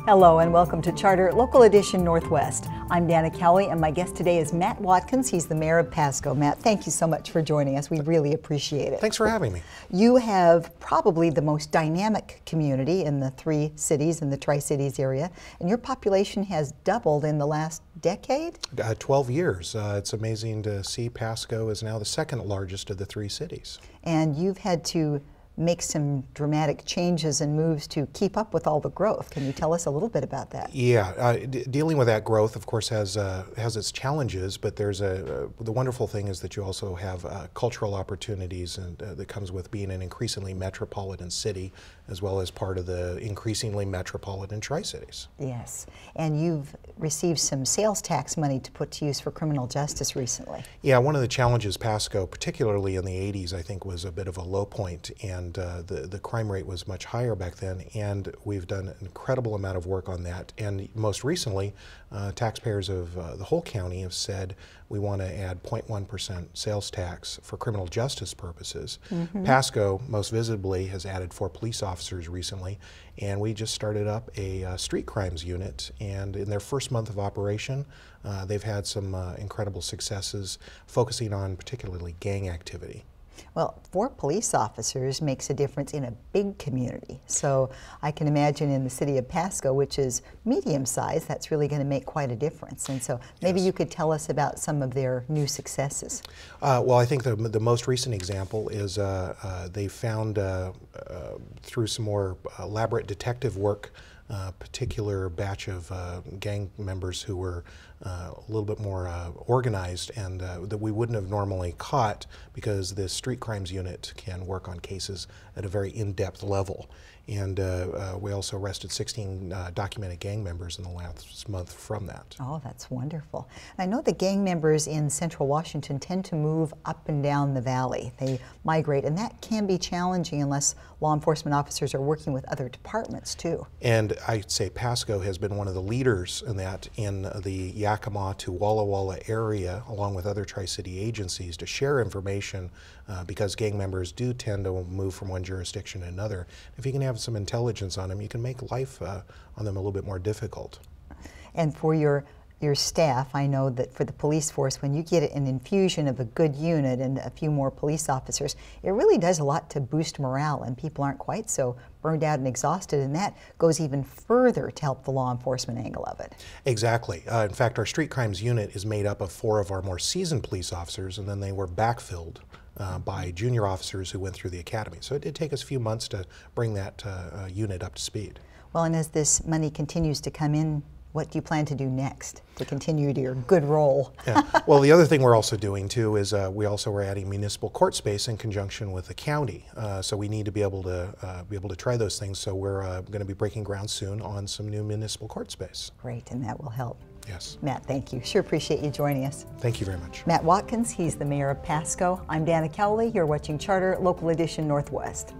Hello and welcome to Charter Local Edition Northwest. I'm Dana Cowley and my guest today is Matt Watkins. He's the mayor of Pasco. Matt, thank you so much for joining us. We really appreciate it. Thanks for having me. You have probably the most dynamic community in the three cities in the Tri-Cities area, and your population has doubled in the last decade? 12 years. It's amazing to see Pasco is now the second largest of the three cities. And you've had to make some dramatic changes and moves to keep up with all the growth. Can you tell us a little bit about that? Yeah, dealing with that growth, of course, has its challenges, but there's the wonderful thing is that you also have cultural opportunities, and that comes with being an increasingly metropolitan city, as well as part of the increasingly metropolitan Tri-Cities. Yes, and you've received some sales tax money to put to use for criminal justice recently. Yeah, one of the challenges Pasco, particularly in the 80s, I think was a bit of a low point, and the crime rate was much higher back then, and we've done an incredible amount of work on that. And most recently, taxpayers of the whole county have said we want to add 0.1% sales tax for criminal justice purposes. Pasco, most visibly, has added 4 police officers recently, and we just started up a street crimes unit, and in their first month of operation, they've had some incredible successes focusing on particularly gang activity. Well, 4 police officers makes a difference in a big community. So I can imagine in the city of Pasco, which is medium-sized, that's really going to make quite a difference. And so maybe you could tell us about some of their new successes. Well, I think the most recent example is they found through some more elaborate detective work a particular batch of gang members who were a little bit more organized, and that we wouldn't have normally caught, because the street crimes unit can work on cases at a very in-depth level. And we also arrested 16 documented gang members in the last month from that. Oh, that's wonderful. I know the gang members in central Washington tend to move up and down the valley. They migrate, and that can be challenging unless law enforcement officers are working with other departments too. And I'd say Pasco has been one of the leaders in that, in the Yakima to Walla Walla area, along with other Tri-City agencies, to share information because gang members do tend to move from one jurisdiction to another. If you can have some intelligence on them, you can make life on them a little bit more difficult. And for your staff, I know that for the police force, when you get an infusion of a good unit and a few more police officers, it really does a lot to boost morale, and people aren't quite so burned out and exhausted, and that goes even further to help the law enforcement angle of it. Exactly. In fact, our street crimes unit is made up of 4 of our more seasoned police officers, and then they were backfilled by junior officers who went through the academy. So it did take us a few months to bring that unit up to speed. Well, and as this money continues to come in, what do you plan to do next to continue to your good role? Yeah. Well, the other thing we're also doing too is we also are adding municipal court space in conjunction with the county. So we need to be able to try those things. So we're going to be breaking ground soon on some new municipal court space. Great, and that will help. Yes. Matt, thank you. Sure appreciate you joining us. Thank you very much. Matt Watkins, he's the mayor of Pasco. I'm Dana Cowley. You're watching Charter Local Edition Northwest.